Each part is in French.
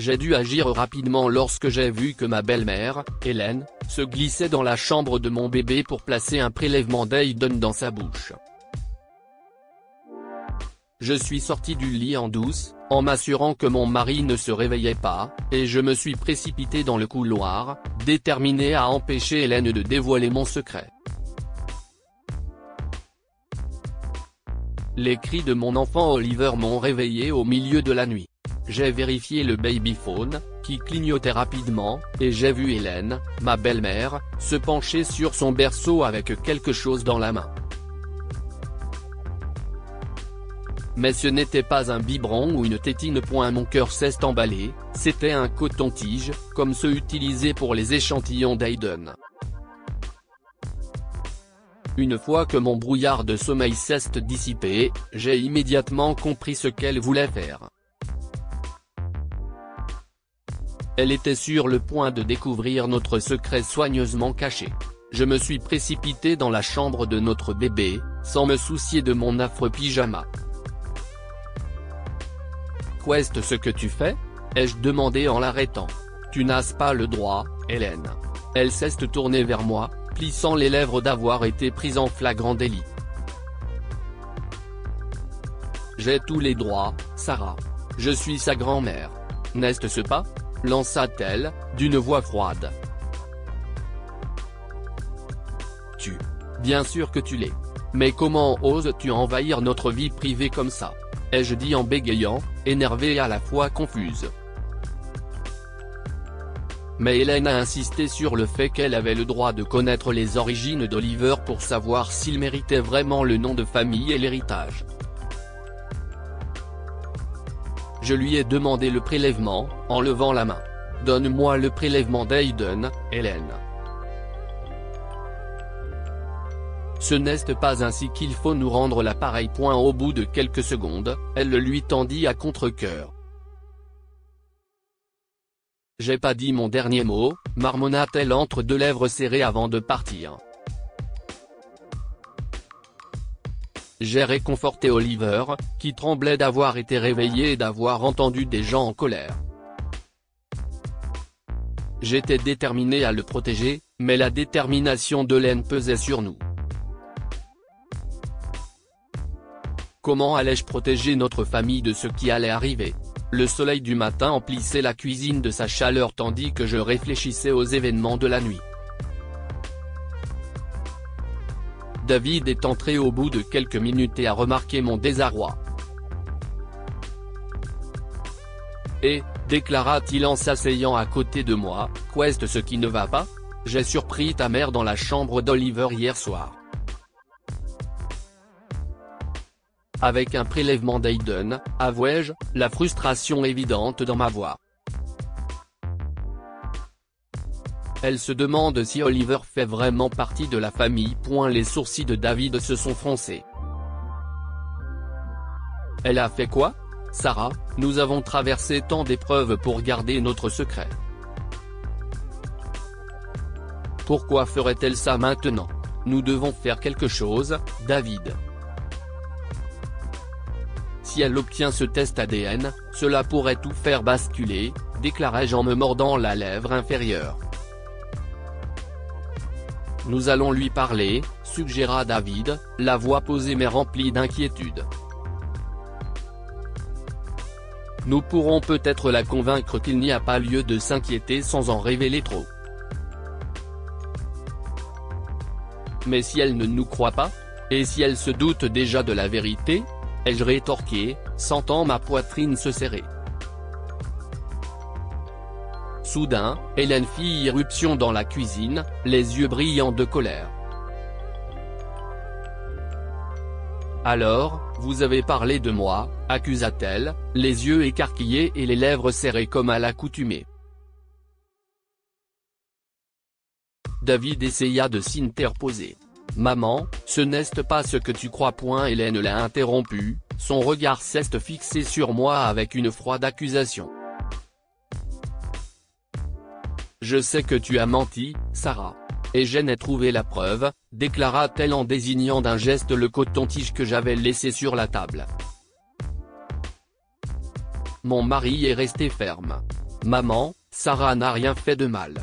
J'ai dû agir rapidement lorsque j'ai vu que ma belle-mère, Hélène, se glissait dans la chambre de mon bébé pour placer un prélèvement d'Aiden dans sa bouche. Je suis sorti du lit en douce, en m'assurant que mon mari ne se réveillait pas, et je me suis précipité dans le couloir, déterminé à empêcher Hélène de dévoiler mon secret. Les cris de mon enfant Oliver m'ont réveillé au milieu de la nuit. J'ai vérifié le babyphone, qui clignotait rapidement, et j'ai vu Hélène, ma belle-mère, se pencher sur son berceau avec quelque chose dans la main. Mais ce n'était pas un biberon ou une tétine. Mon cœur s'est emballé, c'était un coton-tige, comme ceux utilisés pour les échantillons d'Aiden. Une fois que mon brouillard de sommeil s'est dissipé, j'ai immédiatement compris ce qu'elle voulait faire. Elle était sur le point de découvrir notre secret soigneusement caché. Je me suis précipité dans la chambre de notre bébé, sans me soucier de mon affreux pyjama. « Qu'est-ce ce que tu fais ?» ai-je demandé en l'arrêtant. « Tu n'as pas le droit, Hélène. » Elle s'est tournée vers moi, plissant les lèvres d'avoir été prise en flagrant délit. « J'ai tous les droits, Sarah. Je suis sa grand-mère. N'est-ce pas ?» lança-t-elle, d'une voix froide. « Tu. Bien sûr que tu l'es. Mais comment oses-tu envahir notre vie privée comme ça ?» ai-je dit en bégayant, énervée et à la fois confuse. Mais Hélène a insisté sur le fait qu'elle avait le droit de connaître les origines d'Oliver pour savoir s'il méritait vraiment le nom de famille et l'héritage. Je lui ai demandé le prélèvement, en levant la main. « Donne-moi le prélèvement d'Aiden, Hélène. » Ce n'est pas ainsi qu'il faut nous rendre l'appareil. Au bout de quelques secondes, elle le lui tendit à contre-cœur. « J'ai pas dit mon dernier mot, » marmonna-t-elle entre deux lèvres serrées avant de partir. J'ai réconforté Oliver, qui tremblait d'avoir été réveillé et d'avoir entendu des gens en colère. J'étais déterminé à le protéger, mais la détermination d'Hélène pesait sur nous. Comment allais-je protéger notre famille de ce qui allait arriver ? Le soleil du matin emplissait la cuisine de sa chaleur tandis que je réfléchissais aux événements de la nuit. David est entré au bout de quelques minutes et a remarqué mon désarroi. « Et, déclara-t-il en s'asseyant à côté de moi, qu'est-ce ce qui ne va pas ? J'ai surpris ta mère dans la chambre d'Oliver hier soir. Avec un prélèvement d'Aiden, avouai-je, la frustration évidente dans ma voix. Elle se demande si Oliver fait vraiment partie de la famille. Les sourcils de David se sont froncés. Elle a fait quoi ? Sarah, nous avons traversé tant d'épreuves pour garder notre secret. Pourquoi ferait-elle ça maintenant ? Nous devons faire quelque chose, David. Si elle obtient ce test ADN, cela pourrait tout faire basculer, déclarai-je en me mordant la lèvre inférieure. Nous allons lui parler, suggéra David, la voix posée mais remplie d'inquiétude. Nous pourrons peut-être la convaincre qu'il n'y a pas lieu de s'inquiéter sans en révéler trop. Mais si elle ne nous croit pas ? Et si elle se doute déjà de la vérité ? Ai-je rétorqué, sentant ma poitrine se serrer. Soudain, Hélène fit irruption dans la cuisine, les yeux brillants de colère. « Alors, vous avez parlé de moi ?» accusa-t-elle, les yeux écarquillés et les lèvres serrées comme à l'accoutumée. David essaya de s'interposer. « Maman, ce n'est pas ce que tu crois. » Hélène l'a interrompu, son regard s'est fixé sur moi avec une froide accusation. « Je sais que tu as menti, Sarah. Et j'en ai trouvé la preuve, » déclara-t-elle en désignant d'un geste le coton-tige que j'avais laissé sur la table. Mon mari est resté ferme. Maman, Sarah n'a rien fait de mal.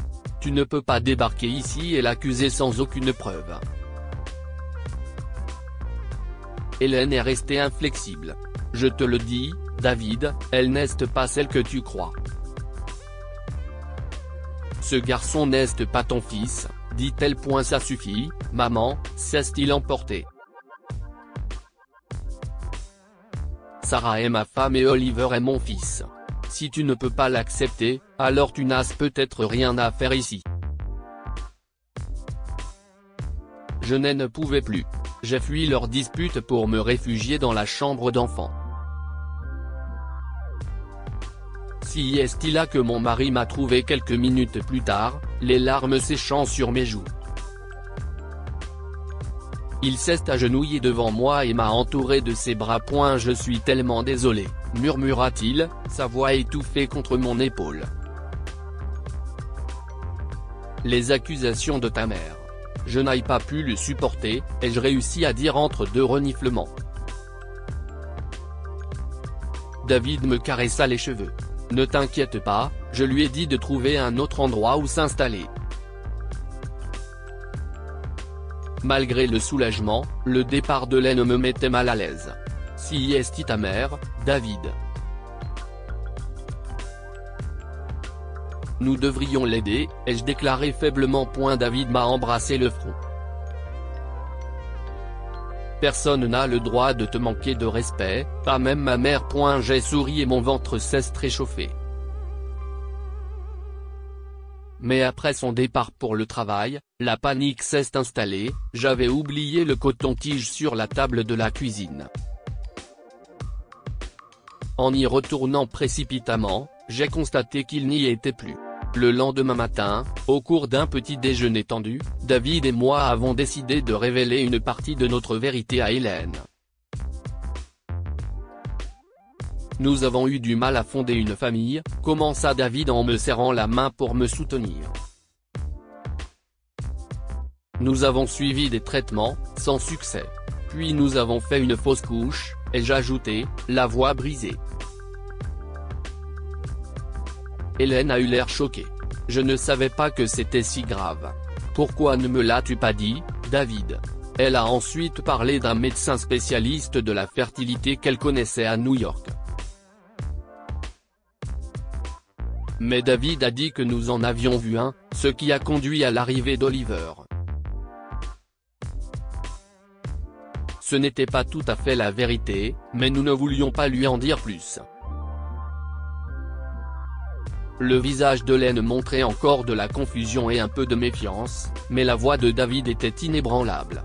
Tu ne peux pas débarquer ici et l'accuser sans aucune preuve. Hélène est restée inflexible. Je te le dis, David, elle n'est pas celle que tu crois. Ce garçon n'est pas ton fils, dit-elle. Ça suffit, maman, cesse-t-il emporté. Sarah est ma femme et Oliver est mon fils. Si tu ne peux pas l'accepter, alors tu n'as peut-être rien à faire ici. Je ne pouvais plus. J'ai fui leur dispute pour me réfugier dans la chambre d'enfant. Si est là que mon mari m'a trouvé quelques minutes plus tard, les larmes séchant sur mes joues. Il s'est agenouillé devant moi et m'a entouré de ses bras. Je suis tellement désolé, murmura-t-il, sa voix étouffée contre mon épaule. Les accusations de ta mère. Je n'ai pas pu le supporter, ai-je réussi à dire entre deux reniflements. David me caressa les cheveux. Ne t'inquiète pas, je lui ai dit de trouver un autre endroit où s'installer. Malgré le soulagement, le départ d'Hélène me mettait mal à l'aise. Si est ta mère, David. Nous devrions l'aider, ai-je déclaré faiblement. David m'a embrassé le front. Personne n'a le droit de te manquer de respect, pas même ma mère. J'ai souri et mon ventre s'est réchauffé. Mais après son départ pour le travail, la panique s'est installée, j'avais oublié le coton-tige sur la table de la cuisine. En y retournant précipitamment, j'ai constaté qu'il n'y était plus. Le lendemain matin, au cours d'un petit déjeuner tendu, David et moi avons décidé de révéler une partie de notre vérité à Hélène. Nous avons eu du mal à fonder une famille, commença David en me serrant la main pour me soutenir. Nous avons suivi des traitements, sans succès. Puis nous avons fait une fausse couche, ai-je ajouté, la voix brisée. Hélène a eu l'air choquée. Je ne savais pas que c'était si grave. Pourquoi ne me l'as-tu pas dit, David? Elle a ensuite parlé d'un médecin spécialiste de la fertilité qu'elle connaissait à New York. Mais David a dit que nous en avions vu un, ce qui a conduit à l'arrivée d'Oliver. Ce n'était pas tout à fait la vérité, mais nous ne voulions pas lui en dire plus. Le visage d'Hélène montrait encore de la confusion et un peu de méfiance, mais la voix de David était inébranlable.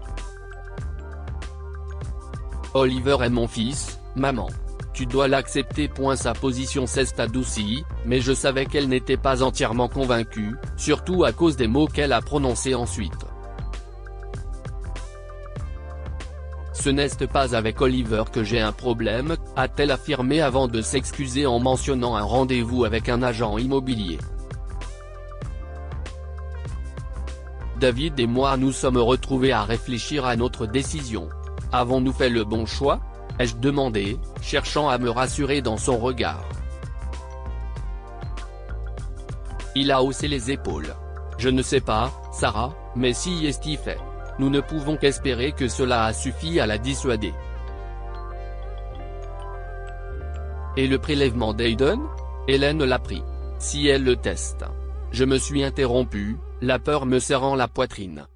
Oliver est mon fils, maman. Tu dois l'accepter. Sa position s'est adoucie, mais je savais qu'elle n'était pas entièrement convaincue, surtout à cause des mots qu'elle a prononcés ensuite. Ce n'est pas avec Oliver que j'ai un problème, a-t-elle affirmé avant de s'excuser en mentionnant un rendez-vous avec un agent immobilier. David et moi nous sommes retrouvés à réfléchir à notre décision. Avons-nous fait le bon choix ? Ai-je demandé, cherchant à me rassurer dans son regard. Il a haussé les épaules. Je ne sais pas, Sarah, mais si est fait. Nous ne pouvons qu'espérer que cela a suffi à la dissuader. Et le prélèvement d'Aiden ? Hélène l'a pris. Si elle le teste. Je me suis interrompu, la peur me serrant la poitrine.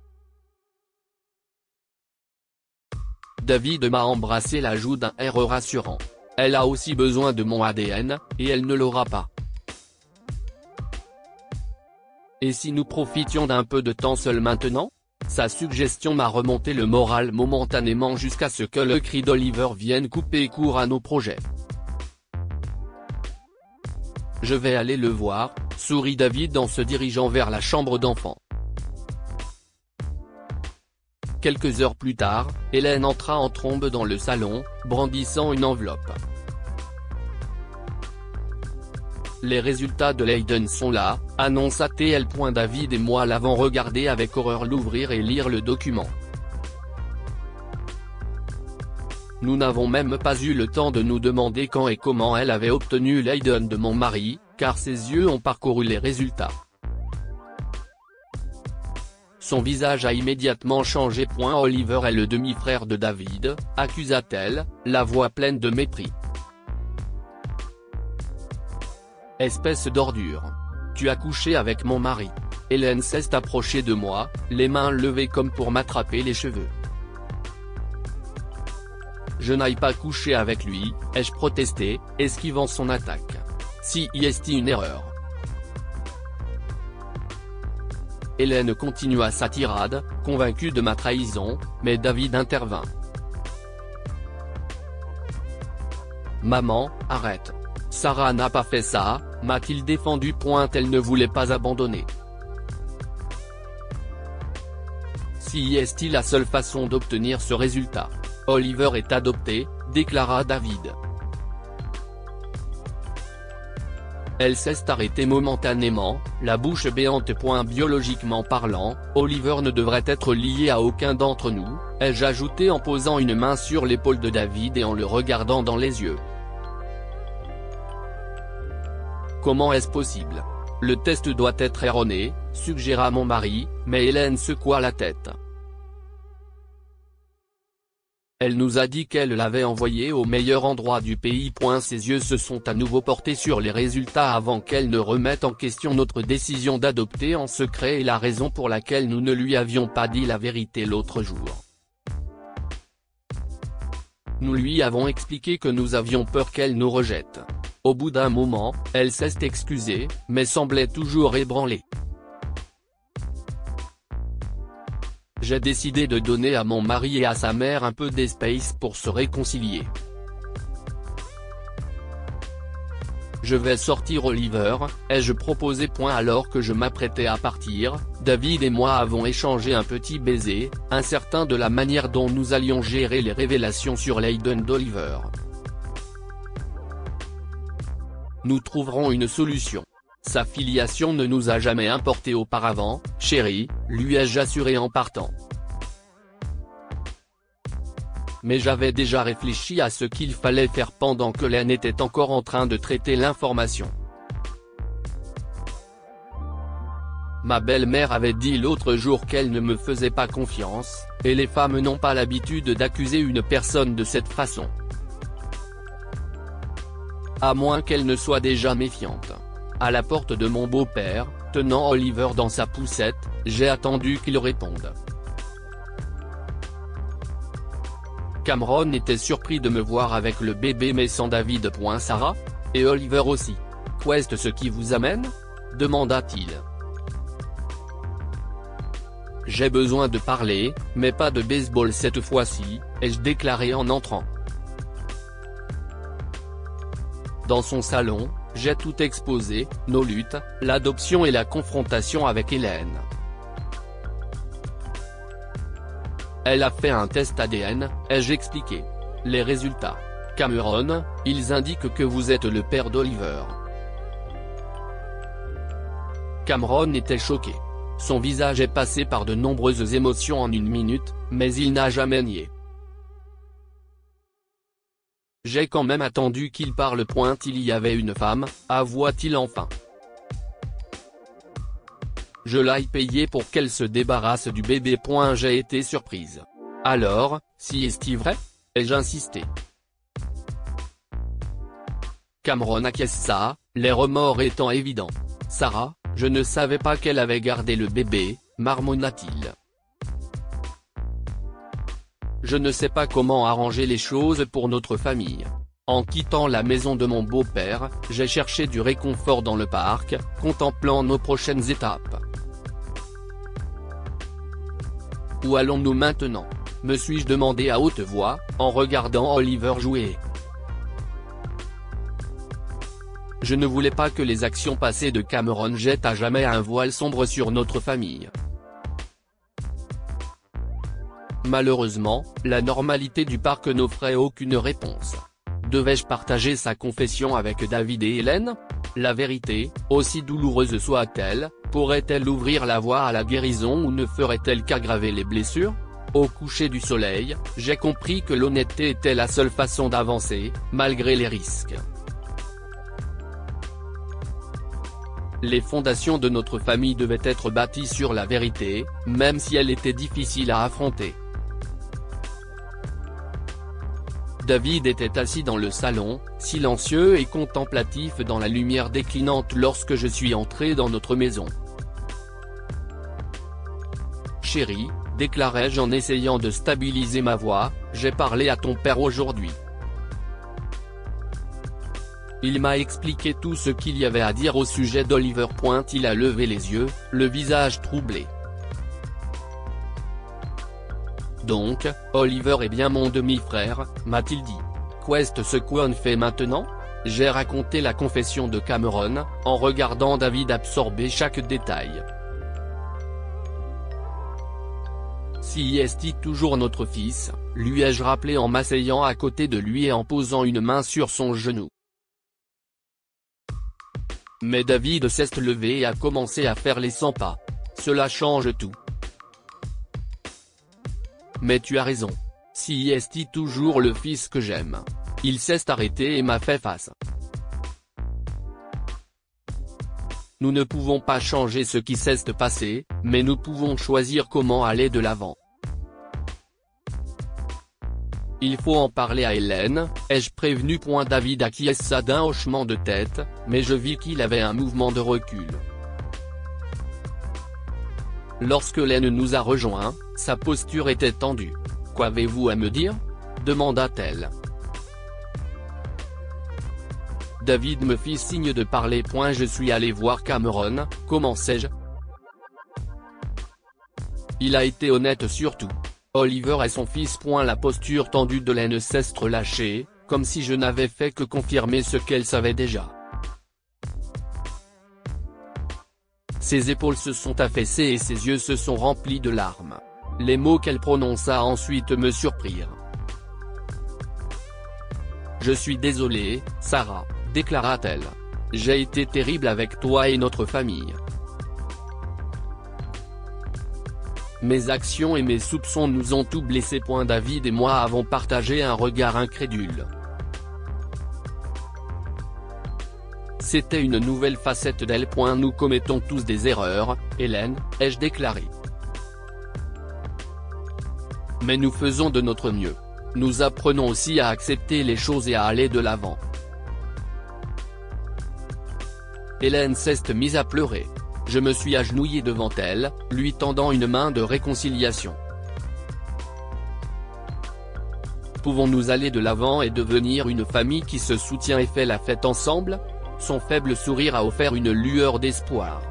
David m'a embrassé la joue d'un air rassurant. Elle a aussi besoin de mon ADN, et elle ne l'aura pas. Et si nous profitions d'un peu de temps seul maintenant ? Sa suggestion m'a remonté le moral momentanément jusqu'à ce que le cri d'Oliver vienne couper court à nos projets. Je vais aller le voir, sourit David en se dirigeant vers la chambre d'enfant. Quelques heures plus tard, Hélène entra en trombe dans le salon, brandissant une enveloppe. Les résultats de l'Aiden sont là, annonça-t-elle. David et moi l'avons regardé avec horreur l'ouvrir et lire le document. Nous n'avons même pas eu le temps de nous demander quand et comment elle avait obtenu l'Aiden de mon mari, car ses yeux ont parcouru les résultats. Son visage a immédiatement changé. Oliver est le demi-frère de David, accusa-t-elle, la voix pleine de mépris. Espèce d'ordure. Tu as couché avec mon mari. Hélène s'est approchée de moi, les mains levées comme pour m'attraper les cheveux. Je n'aille pas coucher avec lui, ai-je protesté, esquivant son attaque. Si est une erreur. Hélène continua sa tirade, convaincue de ma trahison, mais David intervint. Maman, arrête. Sarah n'a pas fait ça, m'a-t-il défendu. Elle ne voulait pas abandonner. Si est la seule façon d'obtenir ce résultat. Oliver est adopté, déclara David. Elle s'est arrêtée momentanément, la bouche béante. Biologiquement parlant, Oliver ne devrait être lié à aucun d'entre nous, ai-je ajouté en posant une main sur l'épaule de David et en le regardant dans les yeux. Comment est-ce possible? Le test doit être erroné, suggéra mon mari, mais Hélène secoua la tête. Elle nous a dit qu'elle l'avait envoyé au meilleur endroit du pays. Ses yeux se sont à nouveau portés sur les résultats avant qu'elle ne remette en question notre décision d'adopter en secret et la raison pour laquelle nous ne lui avions pas dit la vérité l'autre jour. Nous lui avons expliqué que nous avions peur qu'elle nous rejette. Au bout d'un moment, elle s'est excusée, mais semblait toujours ébranlée. J'ai décidé de donner à mon mari et à sa mère un peu d'espace pour se réconcilier. Je vais sortir Oliver, ai-je proposé. Alors que je m'apprêtais à partir, David et moi avons échangé un petit baiser, incertains de la manière dont nous allions gérer les révélations sur l'Aiden d'Oliver. Nous trouverons une solution. Sa filiation ne nous a jamais importé auparavant, chérie, lui ai-je assuré en partant. Mais j'avais déjà réfléchi à ce qu'il fallait faire pendant que Hélène était encore en train de traiter l'information. Ma belle-mère avait dit l'autre jour qu'elle ne me faisait pas confiance, et les femmes n'ont pas l'habitude d'accuser une personne de cette façon. À moins qu'elle ne soit déjà méfiante. À la porte de mon beau-père, tenant Oliver dans sa poussette, j'ai attendu qu'il réponde. Cameron était surpris de me voir avec le bébé mais sans David. Sarah? Et Oliver aussi. Qu'est-ce ce qui vous amène? Demanda-t-il. J'ai besoin de parler, mais pas de baseball cette fois-ci, ai-je déclaré en entrant. Dans son salon, j'ai tout exposé, nos luttes, l'adoption et la confrontation avec Hélène. Elle a fait un test ADN, ai-je expliqué. Les résultats. Cameron, ils indiquent que vous êtes le père d'Oliver. Cameron était choqué. Son visage est passé par de nombreuses émotions en une minute, mais il n'a jamais nié. J'ai quand même attendu qu'il parle. Il y avait une femme, avoua-t-il enfin. Je l'ai payé pour qu'elle se débarrasse du bébé. J'ai été surprise. Alors, si est-ce vrai? Ai-je insisté. Cameron acquiesça, les remords étant évidents. Sarah, je ne savais pas qu'elle avait gardé le bébé, marmonna-t-il. Je ne sais pas comment arranger les choses pour notre famille. En quittant la maison de mon beau-père, j'ai cherché du réconfort dans le parc, contemplant nos prochaines étapes. Où allons-nous maintenant? Me suis-je demandé à haute voix, en regardant Oliver jouer. Je ne voulais pas que les actions passées de Cameron jettent à jamais un voile sombre sur notre famille. Malheureusement, la normalité du parc n'offrait aucune réponse. Devais-je partager sa confession avec David et Hélène? La vérité, aussi douloureuse soit-elle, pourrait-elle ouvrir la voie à la guérison ou ne ferait-elle qu'aggraver les blessures? Au coucher du soleil, j'ai compris que l'honnêteté était la seule façon d'avancer, malgré les risques. Les fondations de notre famille devaient être bâties sur la vérité, même si elle était difficile à affronter. David était assis dans le salon, silencieux et contemplatif dans la lumière déclinante lorsque je suis entré dans notre maison. « Chérie », déclarai-je en essayant de stabiliser ma voix, « j'ai parlé à ton père aujourd'hui. Il m'a expliqué tout ce qu'il y avait à dire au sujet d'Oliver. » Il a levé les yeux, le visage troublé. « Donc, Oliver est bien mon demi-frère, m'a-t-il dit. Qu'est-ce ce qu'on fait maintenant ?» J'ai raconté la confession de Cameron, en regardant David absorber chaque détail. « Si est-il toujours notre fils ?» lui ai-je rappelé en m'asseyant à côté de lui et en posant une main sur son genou. Mais David s'est levé et a commencé à faire les 100 pas. Cela change tout. Mais tu as raison. Si est-il toujours le fils que j'aime. Il s'est arrêté et m'a fait face. Nous ne pouvons pas changer ce qui s'est passé, mais nous pouvons choisir comment aller de l'avant. Il faut en parler à Hélène, ai-je prévenu. David acquiesça d'un hochement de tête, mais je vis qu'il avait un mouvement de recul. Lorsque Hélène nous a rejoints, sa posture était tendue. « Qu'avez-vous à me dire ?» demanda-t-elle. David me fit signe de parler. « Je suis allé voir Cameron, commençai-je. Il a été honnête sur tout. Oliver est son fils. » La posture tendue de Hélène s'est relâchée, comme si je n'avais fait que confirmer ce qu'elle savait déjà. Ses épaules se sont affaissées et ses yeux se sont remplis de larmes. Les mots qu'elle prononça ensuite me surprirent. « Je suis désolée, Sarah, » déclara-t-elle. « J'ai été terrible avec toi et notre famille. Mes actions et mes soupçons nous ont tout blessés. » David et moi avons partagé un regard incrédule. C'était une nouvelle facette d'elle. « Nous commettons tous des erreurs, Hélène, ai-je déclaré. Mais nous faisons de notre mieux. Nous apprenons aussi à accepter les choses et à aller de l'avant. » Hélène s'est mise à pleurer. Je me suis agenouillé devant elle, lui tendant une main de réconciliation. Pouvons-nous aller de l'avant et devenir une famille qui se soutient et fait la fête ensemble ? Son faible sourire a offert une lueur d'espoir.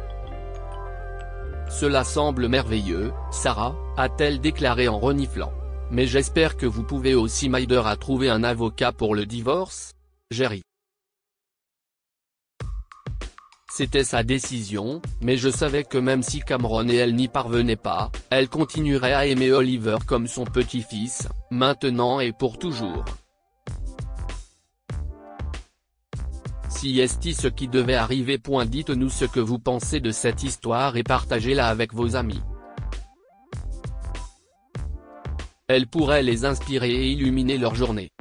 « Cela semble merveilleux, Sarah, » a-t-elle déclaré en reniflant. « Mais j'espère que vous pouvez aussi m'aider à trouver un avocat pour le divorce ?» J'ai ri. C'était sa décision, mais je savais que même si Cameron et elle n'y parvenaient pas, elle continuerait à aimer Oliver comme son petit-fils, maintenant et pour toujours. Si est ce qui devait arriver. Dites-nous ce que vous pensez de cette histoire et partagez-la avec vos amis. Elle pourrait les inspirer et illuminer leur journée.